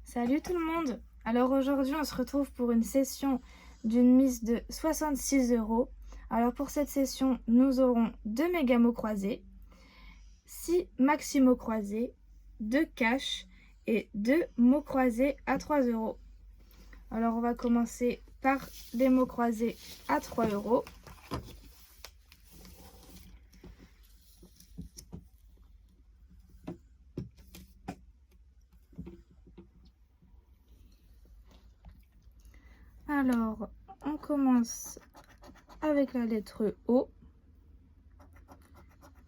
Salut tout le monde! Alors aujourd'hui on se retrouve pour une session d'une mise de 66 euros. Alors pour cette session nous aurons 2 méga mots croisés, 6 maxi mots croisés, 2 cash et 2 mots croisés à 3 euros. Alors on va commencer par les mots croisés à 3 euros. Alors on commence avec la lettre O.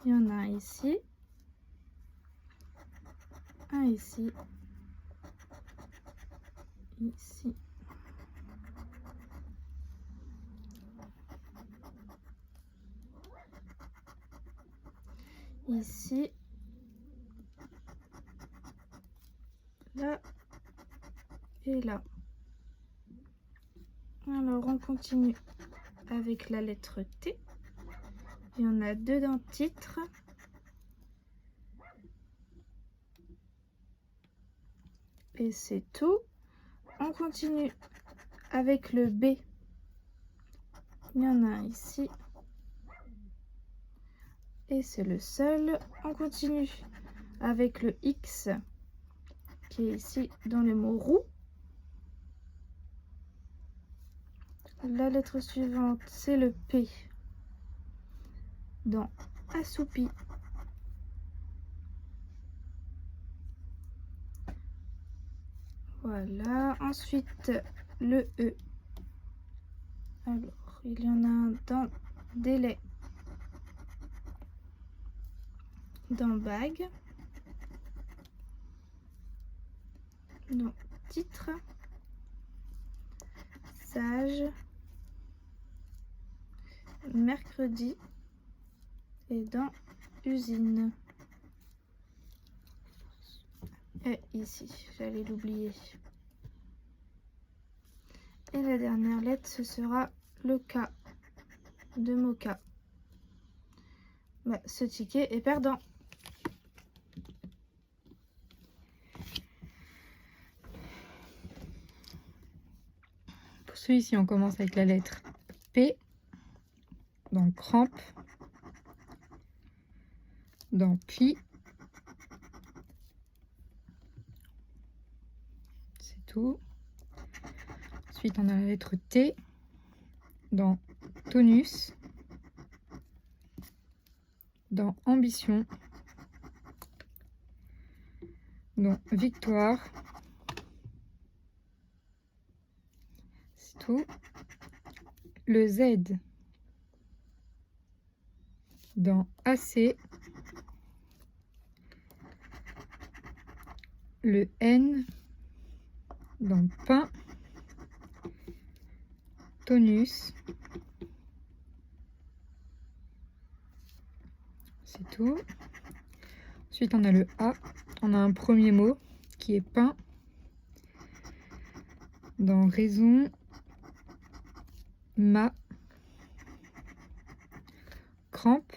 Il y en a un ici, un ici, ici, ici, là et là. Alors on continue avec la lettre T. Il y en a 2 dans le titre. Et c'est tout. On continue avec le B. Il y en a un ici. Et c'est le seul. On continue avec le X qui est ici dans le mot roue. La lettre suivante, c'est le P dans assoupi. Voilà. Ensuite, le E. Alors, il y en a un dans délai, dans bague, dans titre, sage, mercredi et dans usine. Et ici, j'allais l'oublier. Et la dernière lettre, ce sera le K de Moka. Ce ticket est perdant. Pour celui-ci, on commence avec la lettre P, dans crampe, dans pli. C'est tout. Ensuite, on a la lettre T, dans tonus, dans ambition, dans victoire. C'est tout. Le Z dans assez, le N dans pain, tonus, c'est tout. Ensuite on a le A, on a un premier mot qui est pain, dans raison, ma, crampe,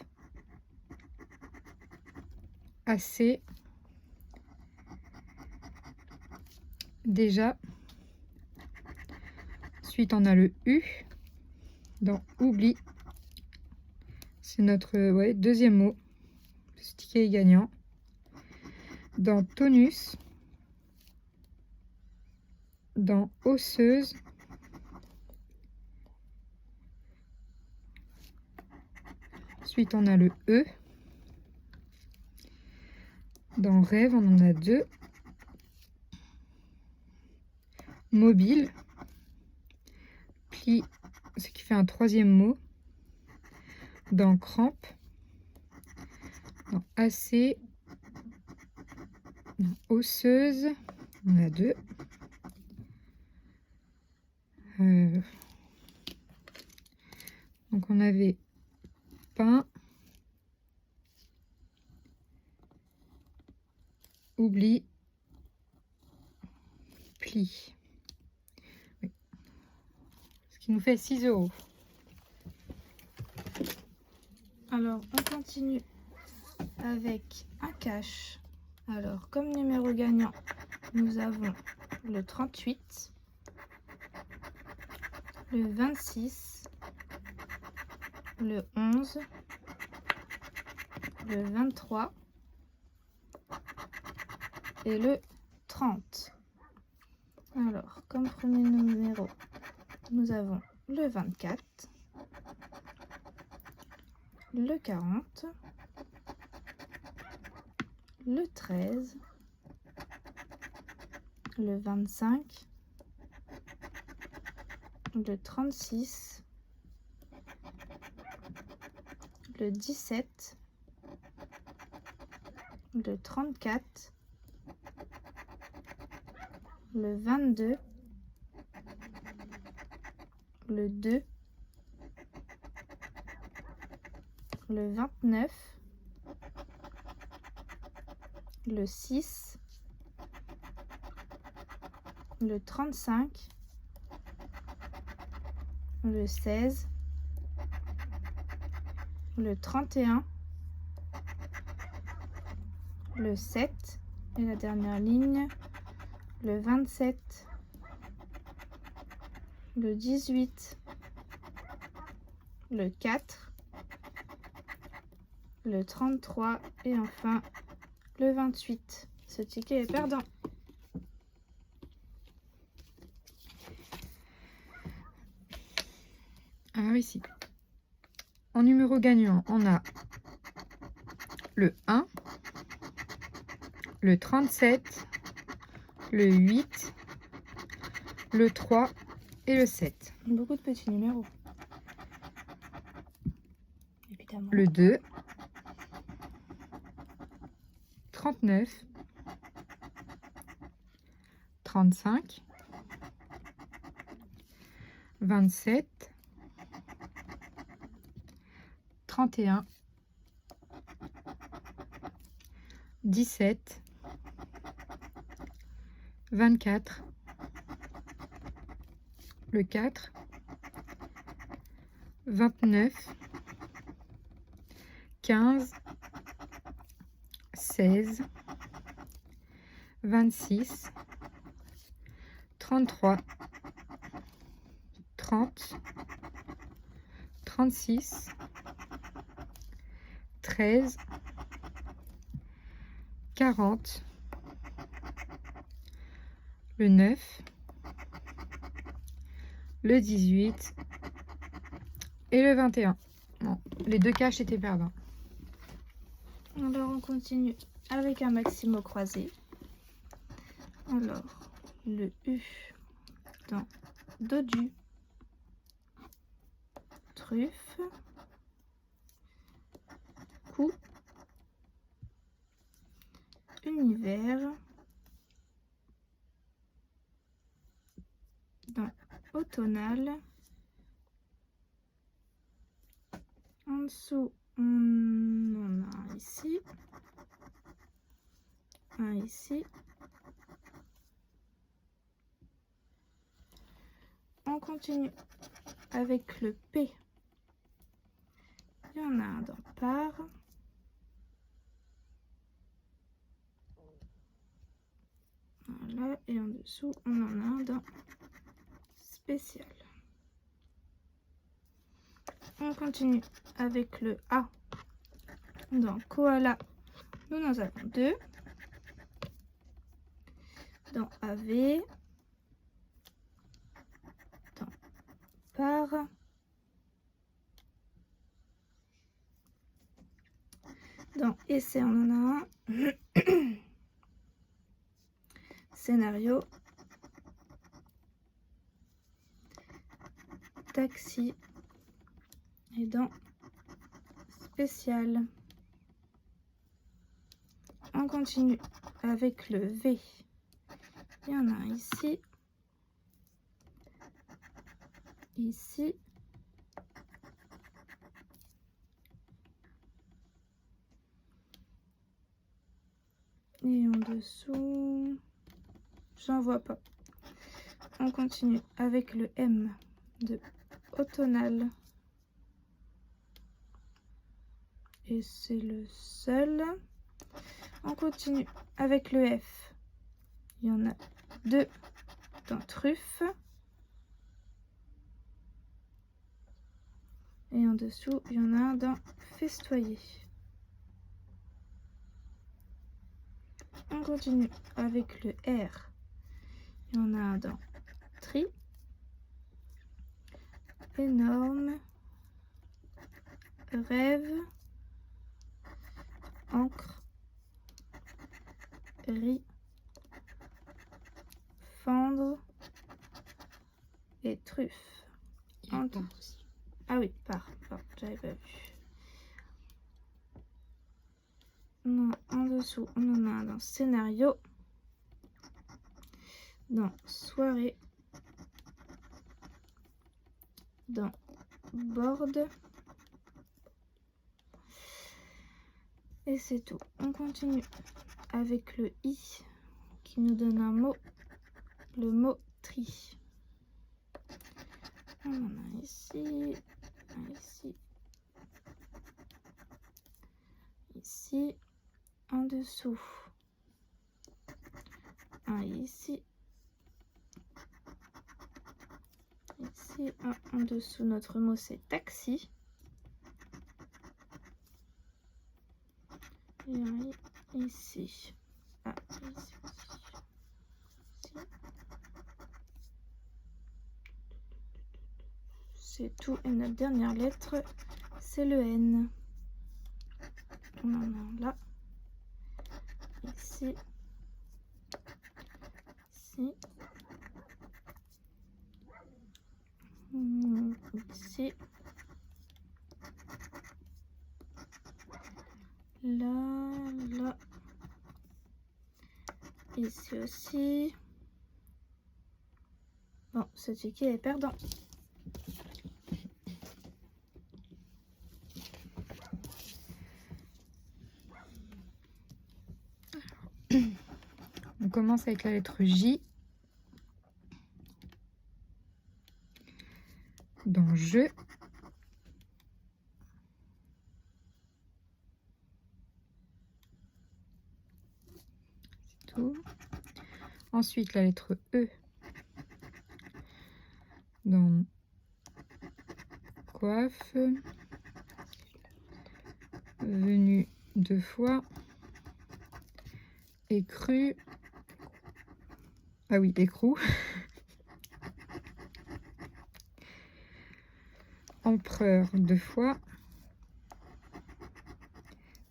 assez, déjà. Ensuite on a le U dans oubli, c'est notre deuxième mot, ce ticket est gagnant. Dans tonus, dans osseuse, ensuite on a le E, dans rêve on en a 2, mobile, pli, ce qui fait un troisième mot, dans crampe, dans assez, dans osseuse, on a 2. Donc on avait pain, oubli, pli. Oui. Ce qui nous fait 6 euros. Alors on continue avec un cash. Alors comme numéro gagnant, nous avons le 38, le 26, le 11, le 23 et le 30. Alors, comme premier numéro, nous avons le 24, le 40, le 13, le 25, le 36, le 17, le 34, le 22, le 2, le 29, le 6, le 35, le 16, le 31, le 7 et la dernière ligne, le 27, le 18, le 4, le 33 et enfin le 28. Ce ticket est perdant. Alors ici, en numéro gagnant, on a le 1, le 37, le 8, le 3 et le 7. Beaucoup de petits numéros. Évidemment. Le 2, 39, 35, 27, 31, 17, 24, le 4, 29, 15, 16, 26, 33, 30, 36, 13, 40, le 9, le 18 et le 21. Bon, les deux caches étaient perdants. Alors on continue avec un maximo croisé. Alors le U dans Dodu, truffe, coup, univers, dans automnal. En dessous, on en a un ici, un ici. On continue avec le P. Il y en a un dans par. Voilà, et en dessous, on en a un dans spécial. On continue avec le A. Dans koala, nous en avons deux. Dans AV, dans par, dans essai, on en a un. Scénario, taxi et dans spécial. On continue avec le V. Il y en a un ici, ici, et en dessous, j'en vois pas. On continue avec le M de automnal. Et c'est le seul. On continue avec le F. Il y en a deux dans truffe. Et en dessous, il y en a un dans festoyer. On continue avec le R. Il y en a un dans tri. Énorme. Rêve. Encre. Riz. Fendre. Et truffe. Il part aussi. Ah oui, pardon, j'avais pas vu. Non, en dessous, on en a un dans scénario, dans soirée, dans board. Et c'est tout. On continue avec le I qui nous donne un mot, le mot tri. On en a ici, ici, ici, en dessous, un ici, ici, un en dessous. Notre mot c'est taxi. Et un ici. Ah, ici. C'est tout. Et notre dernière lettre, c'est le N. On en a un là. Ici. Ici. Ici. Là. Ici aussi. Bon, ce ticket est perdant. On commence avec la lettre J. Dans je. C'est tout. Ensuite, la lettre E. Dans coiffe. Venu 2 fois. Écru. Ah oui, écrou. Empereur 2 fois.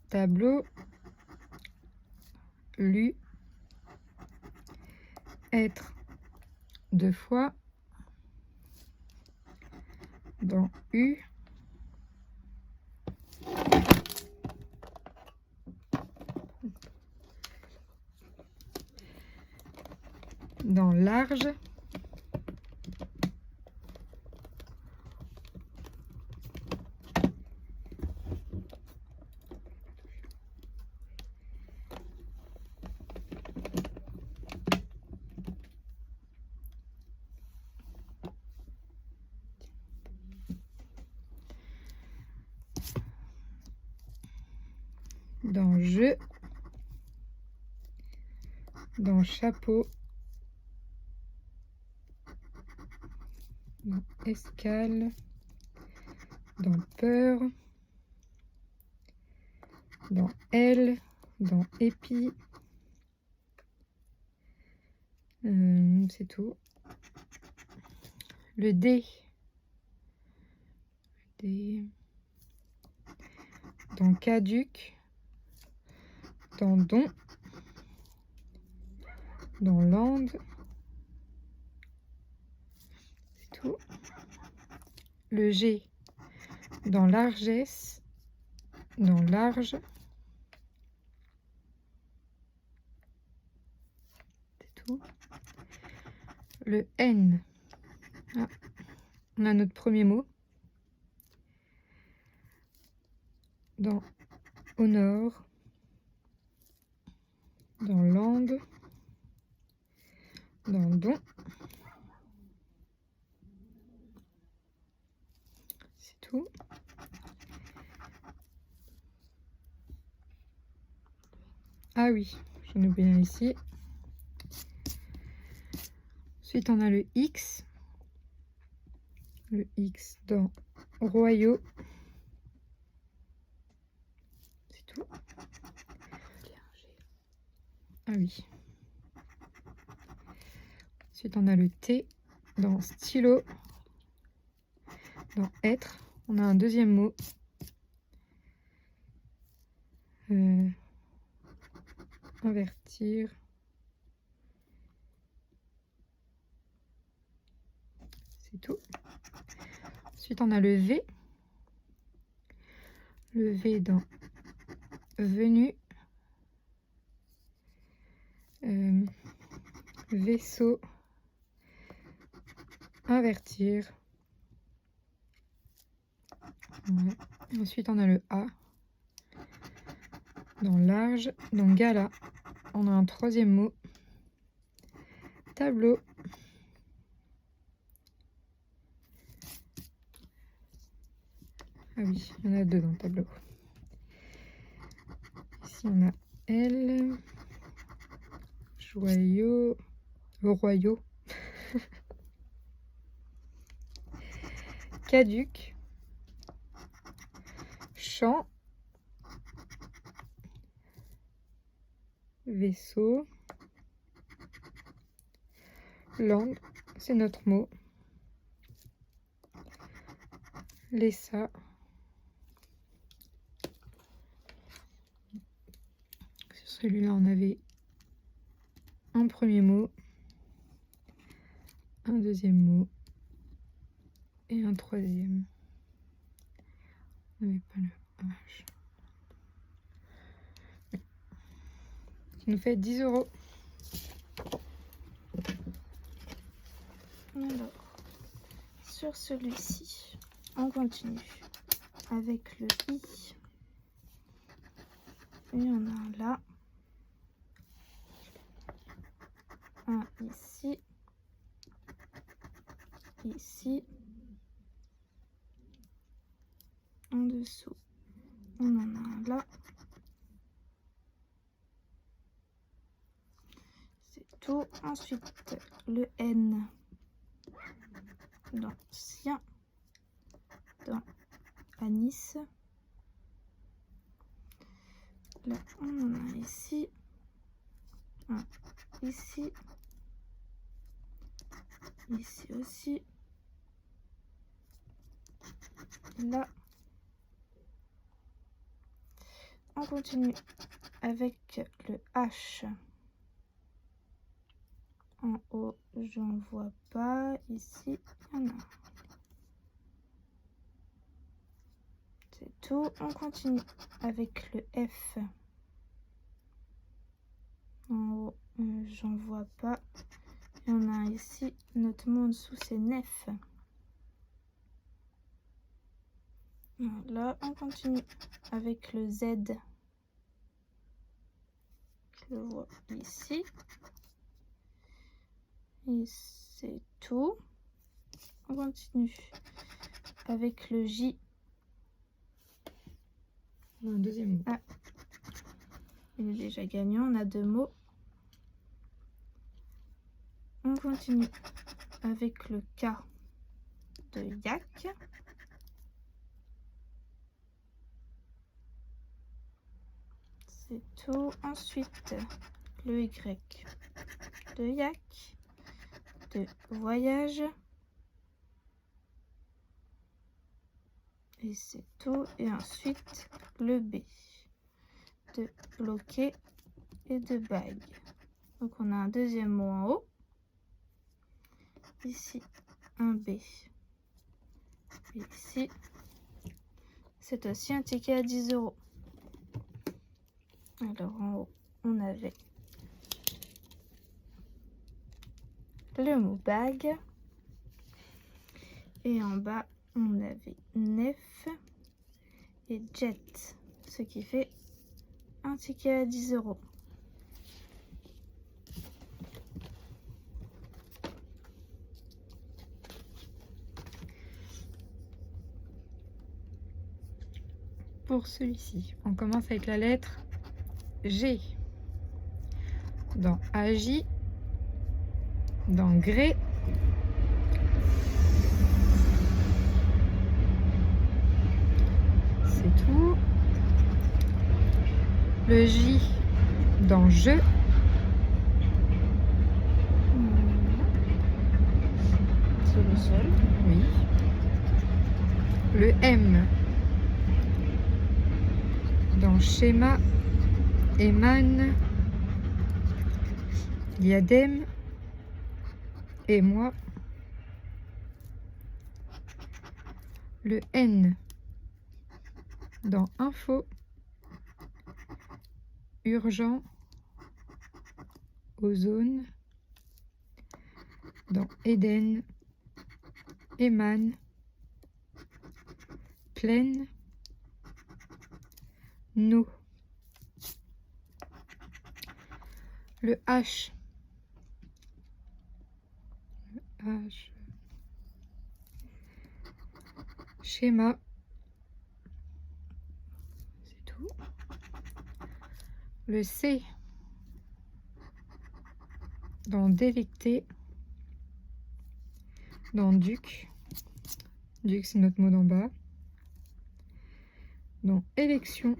Tableau. Lu. Être 2 fois. Dans U. Dans large. Dans je. Dans chapeau. Dans escale. Dans peur. Dans L. Dans épi. C'est tout. Le D. Dans caduc. Dans don. Dans lande. C'est tout. Le G. Dans largesse. Dans large. C'est tout. Le N. Ah, on a notre premier mot. Dans au nord. Dans lande. Dans don. C'est tout. Ah oui, j'en ai oublié un ici. Ensuite, on a le X. Le X dans Royaux. C'est tout. Ah oui. Ensuite, on a le T dans stylo. Dans être, on a un deuxième mot. Invertir. C'est tout. Ensuite, on a le V. Le V dans venu. Vaisseau. Invertir. Ouais. Ensuite, on a le A. Dans large. Dans gala, on a un troisième mot. Tableau. Ah oui, il y en a deux dans le tableau. Ici, on a L. Joyau. Royaux. Caduc. Champ. Vaisseau. Langue, c'est notre mot. Laissa. Sur celui-là, on avait un premier mot, un deuxième mot et un troisième. On n'avait pas le H. Ça nous fait 10 €. Alors, sur celui-ci, on continue avec le I. Il y en a un là. Un ici. Ici. En dessous, on en a un là. C'est tout. Ensuite, le N dans sien, dans anis. Là, on en a ici, un ici, ici aussi, là. On continue avec le H. En haut, j'en vois pas. Ici, il y en a. C'est tout. On continue avec le F. En haut, j'en vois pas. Il y en a un ici. Notre mot en dessous, c'est nef. Là, on continue avec le Z. Je le vois ici. Et c'est tout. On continue avec le J. On a un deuxième mot. Ah, il est déjà gagnant. On a deux mots. On continue avec le K de yak. C'est tout. Ensuite, le Y de yak, de voyage. Et c'est tout. Et ensuite, le B de bloquer et de bague. Donc, on a un deuxième mot en haut. Ici, un B. Et ici, c'est aussi un ticket à 10 €. Alors, en haut, on avait le mot bague. Et en bas, on avait nef et jet. Ce qui fait un ticket à 10 €. Pour celui-ci, on commence avec la lettre G. Dans agi, dans grès. C'est tout. Le J dans je. C'est le seul. Oui. Le M dans schéma, émane, diadème, et moi. Le N dans info, urgent, ozone, dans Éden, émane, pleine, nous. Le H, schéma, c'est tout. Le C dans délecter, dans duc, duc c'est notre mot d'en bas, dans élection,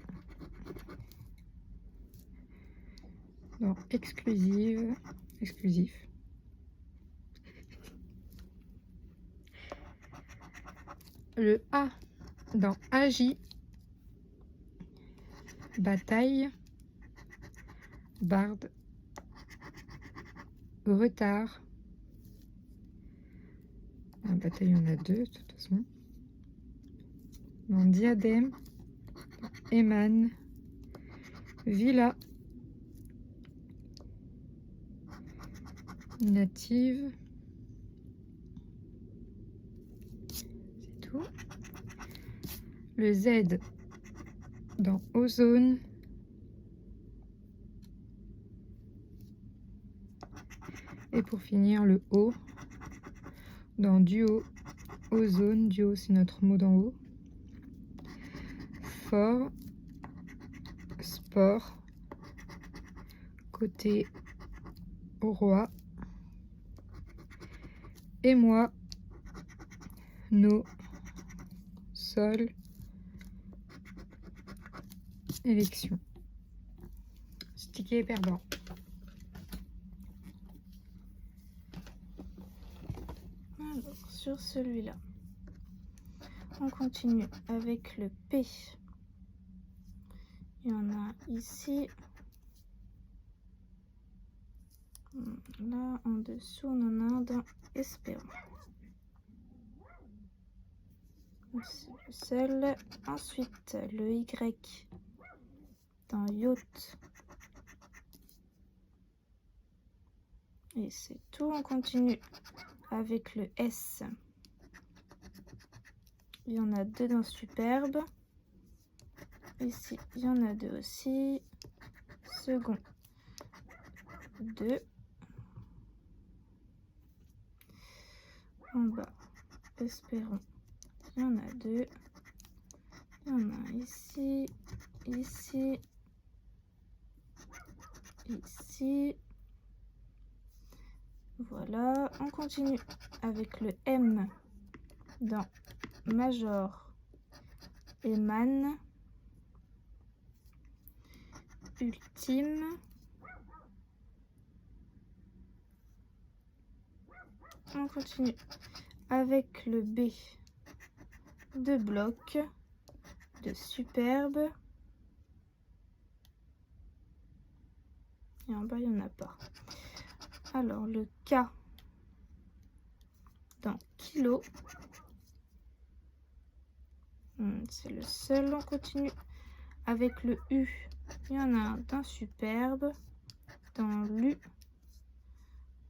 dans exclusive, exclusif. Le A dans agit, bataille, barde, retard. La bataille, il y en a deux de toute façon. Dans diadème, émane, villa, native. C'est tout. Le Z dans ozone, et pour finir le O dans duo, ozone, duo c'est notre mot d'en haut, fort, sport, côté au roi, et moi, nos, sol, élection. Sticker perdant. Alors, sur celui-là, on continue avec le P. Il y en a ici. Là, en dessous, on en a un dans Espérons. C'est le seul. Ensuite, le Y dans Yacht. Et c'est tout. On continue avec le S. Il y en a deux dans Superbe. Ici, il y en a deux aussi. Second, 2. En bas, Espérons. Il y en a deux. Il y en a un ici, ici, ici. Voilà, on continue avec le M dans Major, émane, ultime, on continue avec le B de bloc, de superbe, et en bas il n'y en a pas. Alors le K dans kilo, c'est le seul. On continue avec le U. Il y en a un dans superbe, dans lu,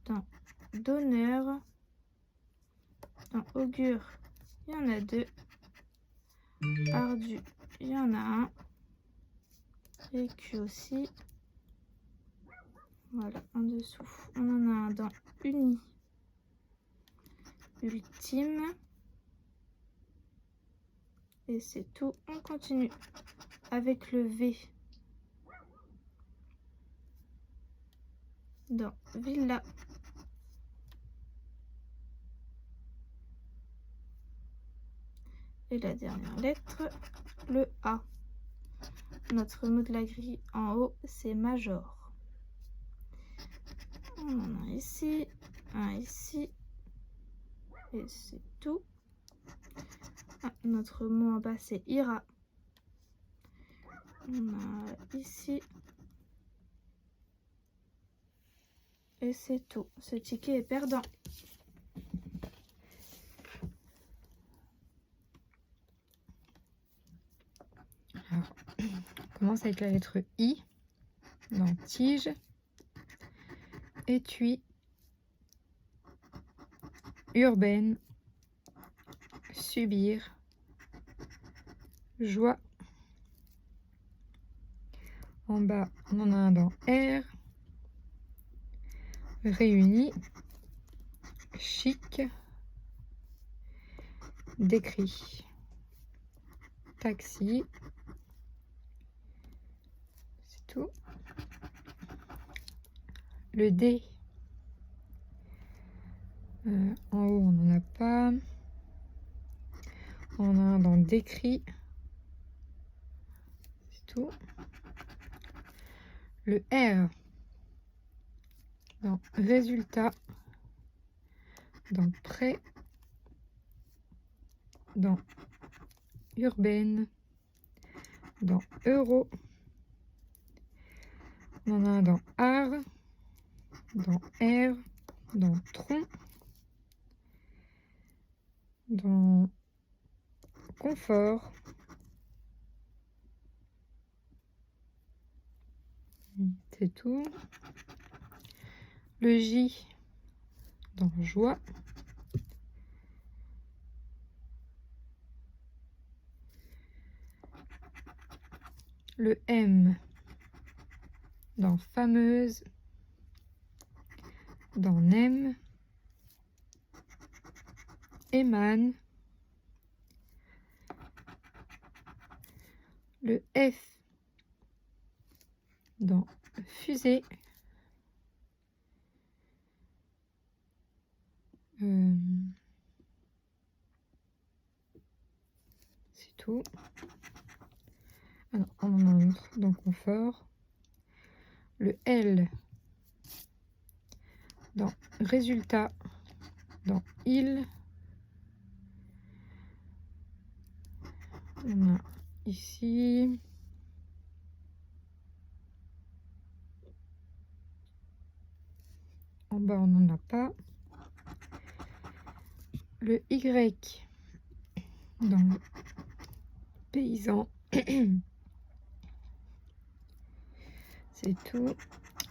dans d'honneur, dans augure. Il y en a deux. Ardu, il y en a un. Et Q aussi. Voilà, en dessous. On en a un dans uni, ultime. Et c'est tout. On continue avec le V dans villa, Et la dernière lettre, le A. Notre mot de la grille en haut, c'est major. On en a un ici, et c'est tout. Ah, notre mot en bas, c'est ira. On a ici, et c'est tout. Ce ticket est perdant. Alors, on commence avec la lettre I, dans tige, étui, urbaine, subir, joie. En bas, on en a un dans R, réuni, chic, décrit, taxi, c'est tout. Le D, en haut, on n'en a pas. On a un dans décrit, c'est tout. Le R, dans résultat, dans prêt, dans urbaine, dans euro. On en a un dans art, dans R, dans tronc, dans confort, c'est tout. Le J, dans joie. Le M, dans fameuse, dans nem, émane. Le F, dans fusée. C'est tout. Alors, on en a un autre dans confort. Le L, dans résultat, dans il. On a ici. En bas, on n'en a pas. Le Y, dans paysan. C'est tout.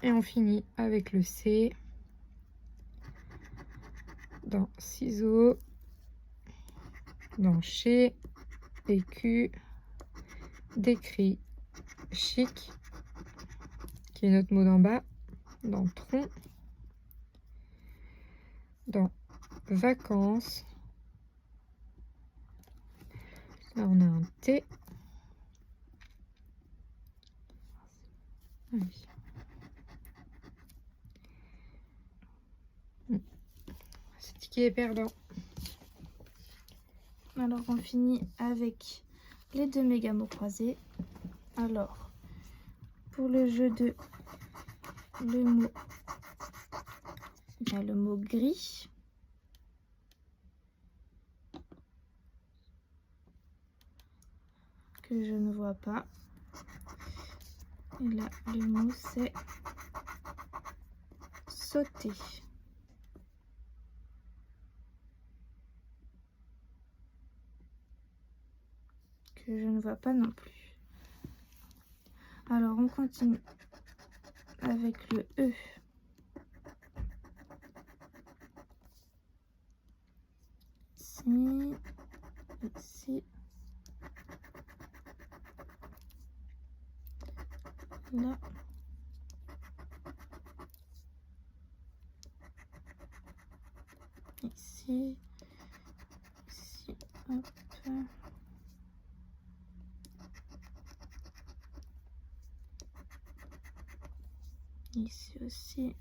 Et on finit avec le C, dans ciseaux, dans chez, écu, décrit, chic, qui est notre mot d'en bas, dans tronc, dans vacances. Là, on a un T. Oui. Ce ticket est perdant. Alors, on finit avec les deux méga mots croisés. Alors, pour le jeu de le mot, il y a le mot gris. Que je ne vois pas. Et là, le mot c'est sauter. Que je ne vois pas non plus. Alors, on continue avec le E. Ici, ici, là. Ici, ici, hop. Ici aussi.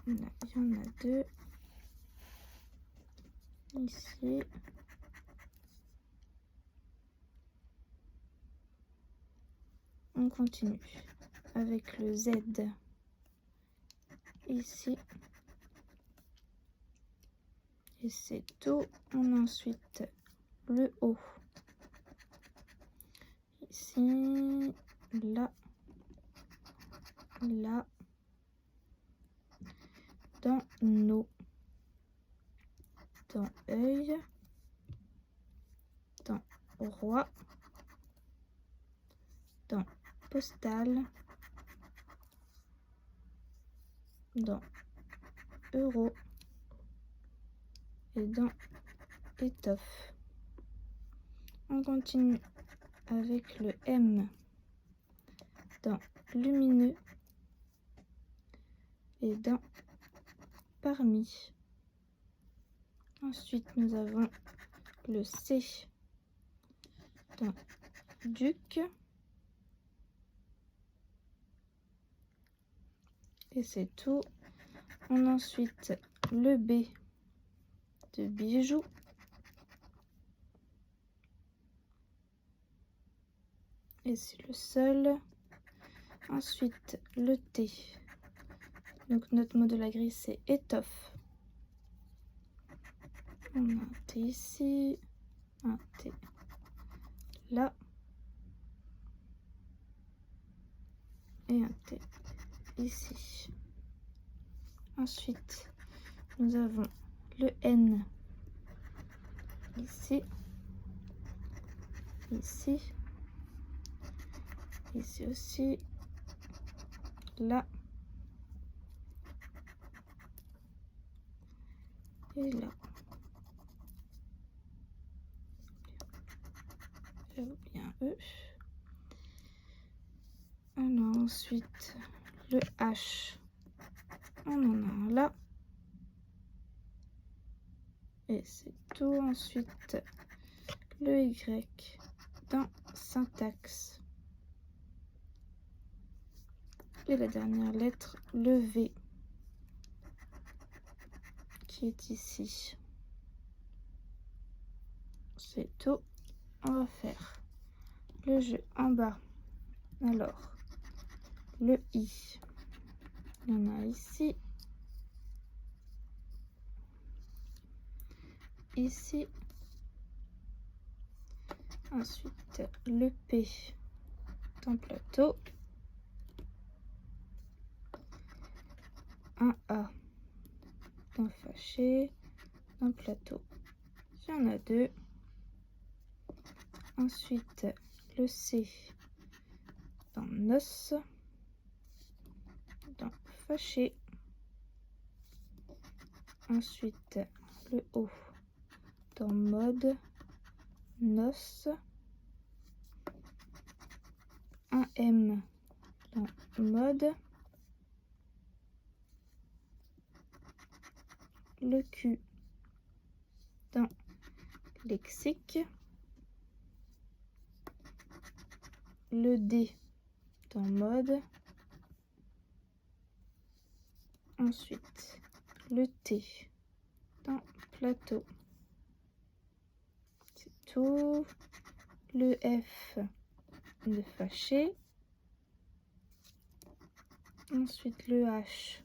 Là, il y en a deux. ici. On continue avec le Z ici. Et c'est tout. On a ensuite le O ici, là, là, dans nos, dans œil, dans roi, dans postal, dans euro et dans étoffe. On continue avec le M dans lumineux et dans parmi. Ensuite, nous avons le C dans duc. Et c'est tout. On a ensuite le B de bijoux. Et c'est le seul. Ensuite, le T. Donc, notre mot de la grille, c'est étoffe. On a un T ici, un T là, et un T ici. Ensuite, nous avons le N ici, ici, ici aussi, là et là. J'avais oublié un E. Alors ensuite, le H, on en a un là. Et c'est tout. Ensuite, le Y dans syntaxe. Et la dernière lettre, le V, qui est ici. C'est tout. On va faire le jeu en bas. Alors, le I, il y en a ici, ici. Ensuite, le P dans plateau. Un A dans fâché, dans plateau. Il y en a deux. Ensuite, le C dans noce, dans fâché. Ensuite, le O dans mode, noce. Un M dans mode. Le Q dans lexique. Le D dans mode. Ensuite, le T dans plateau. C'est tout. Le F de fâché. Ensuite, le H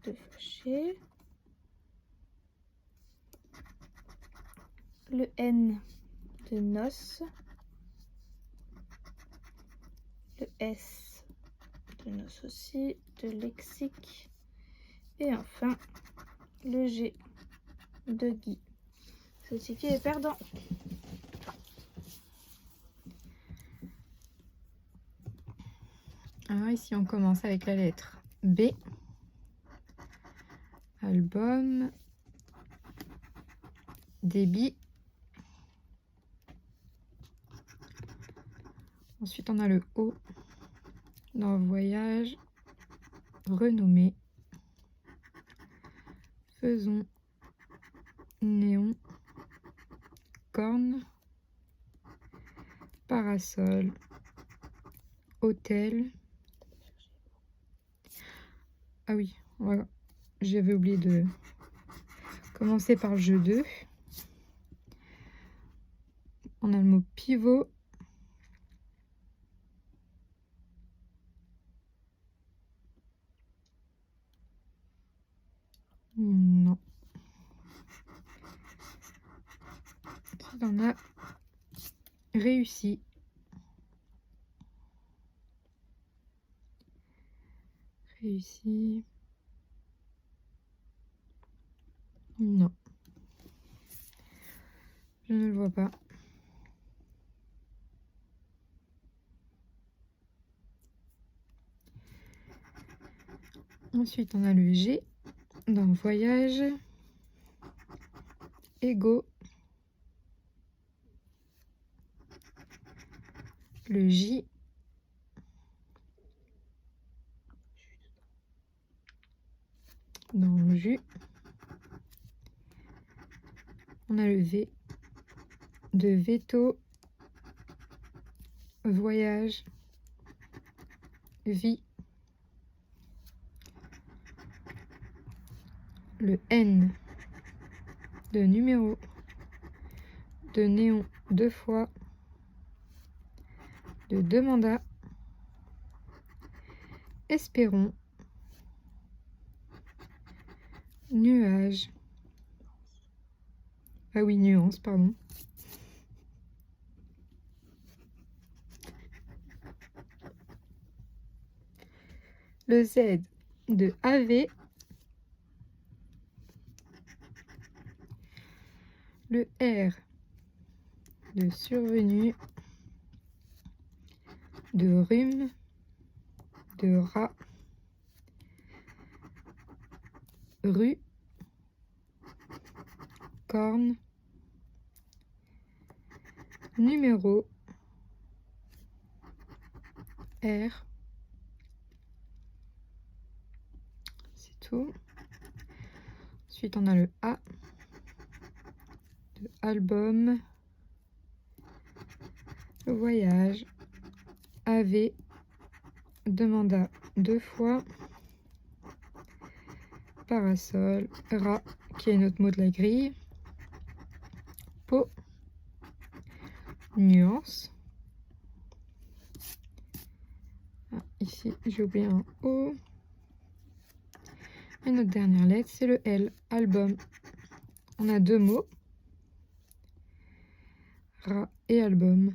de fâché. Le N de noce. Le S de noce aussi, de lexique. Et enfin, le G de Guy. Ce ticket est perdant. Alors ici, on commence avec la lettre B. Album. Débit. Ensuite, on a le O dans voyage. Renommé. Faisons. Néon. Corne. Parasol. Hôtel. Ah oui, voilà. J'avais oublié de commencer par le jeu 2. On a le mot pivot. Non. Ensuite, on a réussi. Réussi. Non. Je ne le vois pas. Ensuite, on a le G dans voyage. Ego. Le J. Dans le jus. On a le V de veto. Voyage. Vie. Le N de numéro. De néon 2 fois. De deux mandats. Espérons. Nuage. Ah oui, nuance, pardon. Le Z de AV. Le R de survenu. De rhume. De rat. Rue. Corne. Numéro. R. C'est tout. Ensuite, on a le A de album. Le voyage. AV. Demanda 2 fois. Parasol. Rat, qui est notre mot de la grille. Peau. Nuance. Ah, ici, j'ai oublié un O. Et notre dernière lettre, c'est le L, album. On a 2 mots. Rat et album.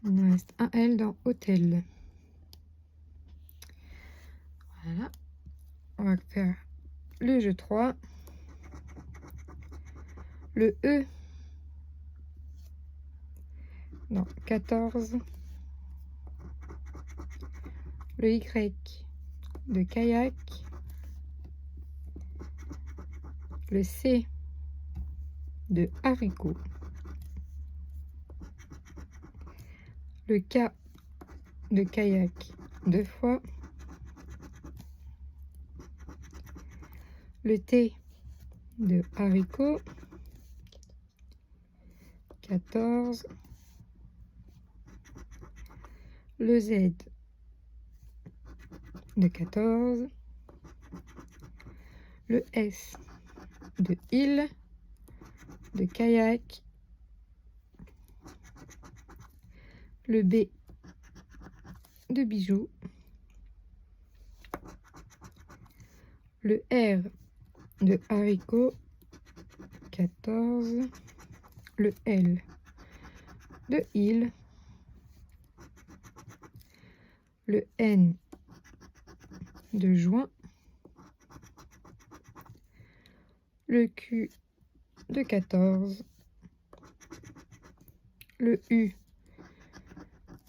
Il nous reste un L dans hôtel. Voilà. On va faire le jeu 3. Le E dans 14. Le Y de kayak. Le C de haricot. Le K de kayak 2 fois. Le T de haricot. 14. Le Z de 14. Le S de île. De kayak. Le B de bijoux. Le R de haricot. 14. Le L de île. Le N de juin. Le Q de 14. Le U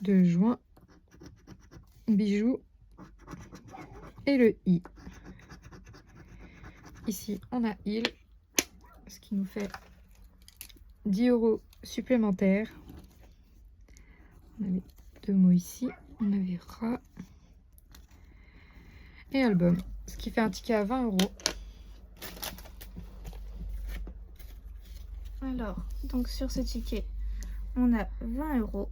de juin. Bijoux. Et le I. Ici, on a île, ce qui nous fait 10 € supplémentaires. On avait 2 mots ici. On avait rat et album, ce qui fait un ticket à 20 €. Alors, donc sur ce ticket, on a 20 €.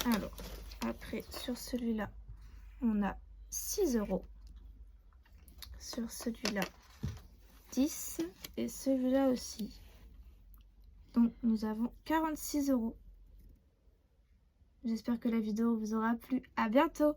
Alors, Après, sur celui-là, on a 6 euros. Sur celui-là, 10. Et celui-là aussi. Donc, nous avons 46 euros. J'espère que la vidéo vous aura plu. À bientôt!